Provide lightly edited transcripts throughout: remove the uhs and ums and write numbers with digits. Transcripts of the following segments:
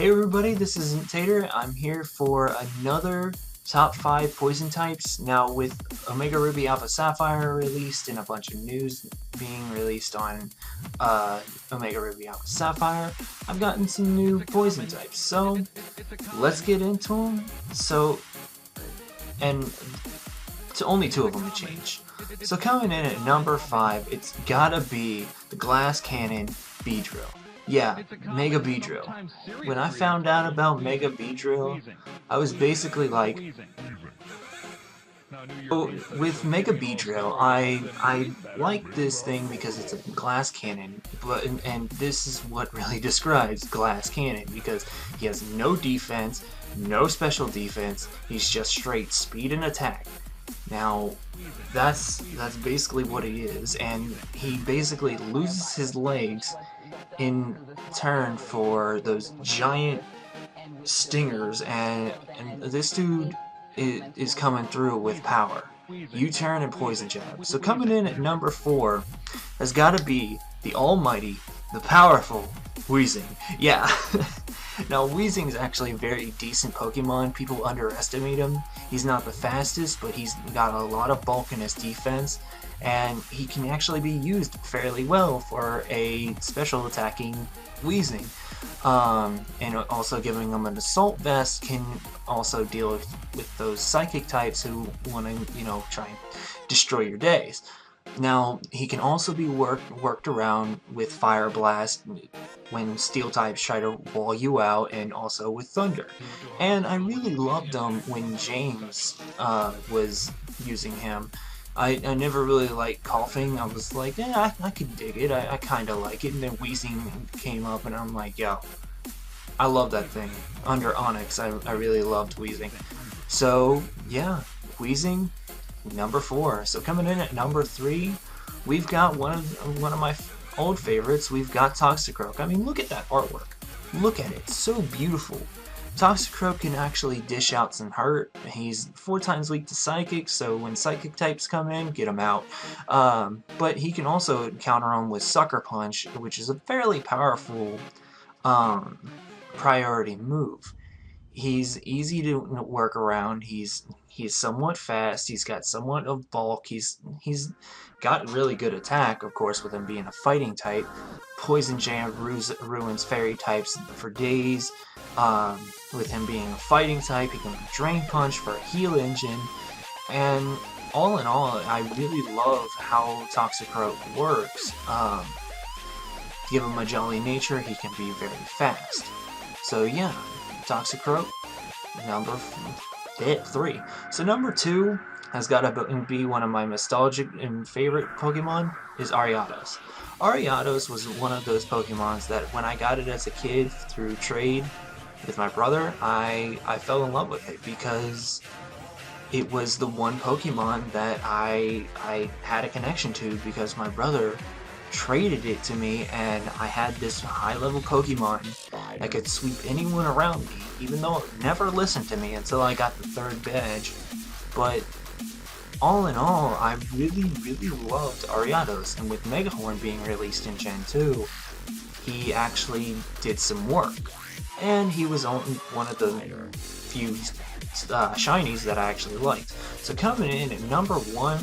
Hey everybody, this is Tater. I'm here for another top 5 poison types. Now with Omega Ruby Alpha Sapphire released and a bunch of news being released on Omega Ruby Alpha Sapphire, I've gotten some new poison types. So let's get into them. Only 2 of them to change. So coming in at number 5, it's gotta be the Glass Cannon Beedrill. Yeah, Mega Beedrill. When I found out about Mega Beedrill, I was basically like, oh, with Mega Beedrill, I like this thing because it's a glass cannon, and this is what really describes Glass Cannon, because he has no defense, no special defense, he's just straight speed and attack. Now, that's basically what he is, and he basically loses his legs in turn for those giant stingers, and this dude is coming through with power. U-turn and poison jab. So coming in at number 4 has got to be the almighty, the powerful Weezing. Yeah. Now, Weezing is actually a very decent Pokemon. People underestimate him. He's not the fastest, but he's got a lot of bulk in his defense, and he can actually be used fairly well for a special attacking Weezing. And also giving him an Assault Vest can also deal with those Psychic types who want to, try and destroy your days. Now, he can also be worked around with Fire Blast when Steel types try to wall you out, and also with Thunder. And I really loved him when James was using him. I never really liked Coughing. I was like, yeah, I could dig it. I kind of like it. And then Weezing came up, and I'm like, yo, I love that thing. Under Onyx, I really loved Weezing. So, yeah, Weezing, number 4. So coming in at number 3, we've got one of my old favorites. We've got Toxicroak. I mean, look at that artwork. Look at it. It's so beautiful. Toxicroak can actually dish out some hurt. He's 4 times weak to Psychic, so when Psychic types come in, get him out. But he can also counter them with Sucker Punch, which is a fairly powerful priority move. He's easy to work around. He's somewhat fast. He's got somewhat of bulk. He's got really good attack, of course, with him being a fighting type. Poison Jam ruins fairy types for days. With him being a fighting type, he can Drain Punch for a heal engine. And all in all, I really love how Toxicroak works. Give him a jolly nature, he can be very fast. So yeah, Toxicroak, number 3. So number 2 has got to be one of my nostalgic and favorite Pokemon, is Ariados. Ariados was one of those Pokemons that when I got it as a kid through trade with my brother, I fell in love with it because it was the one Pokemon that I had a connection to, because my brother traded it to me, and I had this high-level Pokemon that could sweep anyone around me, even though it never listened to me until I got the 3rd badge. But all in all, I really loved Ariados, and with Megahorn being released in Gen 2, he actually did some work. And he was one of the few shinies that I actually liked. So coming in at number 1,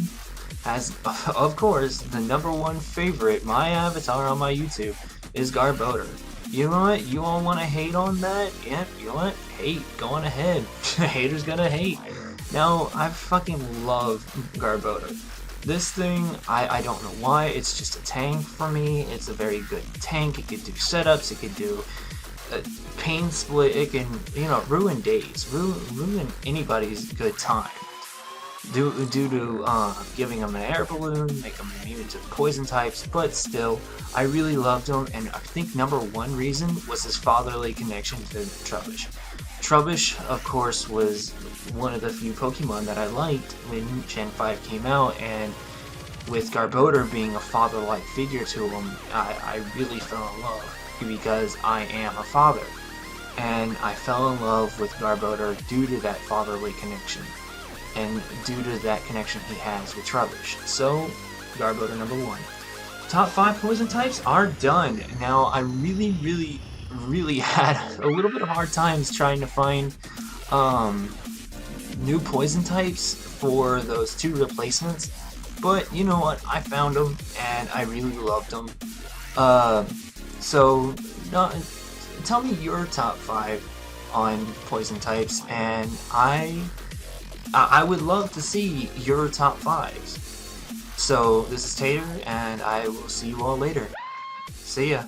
as of course, the number 1 favorite, my avatar on my YouTube, is Garbodor. You know what? You all want to hate on that? Yep, you know what? Hate. Go on ahead. Haters gonna hate. Now, I fucking love Garbodor. This thing, I don't know why, it's just a tank for me. It's a very good tank. It could do setups, it could do pain split, it can, ruin days, ruin anybody's good time. Due to giving him an air balloon, make him immune to poison types, but still, I really loved him, and I think number 1 reason was his fatherly connection to Trubbish. Trubbish, of course, was one of the few Pokemon that I liked when Gen 5 came out, and with Garbodor being a father-like figure to him, I really fell in love, because I am a father. And I fell in love with Garbodor due to that fatherly connection, and due to that connection he has with Trubbish. So, Garbodor number 1. Top 5 poison types are done. Now, I really really had a little bit of hard times trying to find um, new poison types for those two replacements. But you know what? I found them and I really loved them. Uh, so, no, tell me your top five on poison types, and I would love to see your top fives. So this is Tater, and I will see you all later. See ya.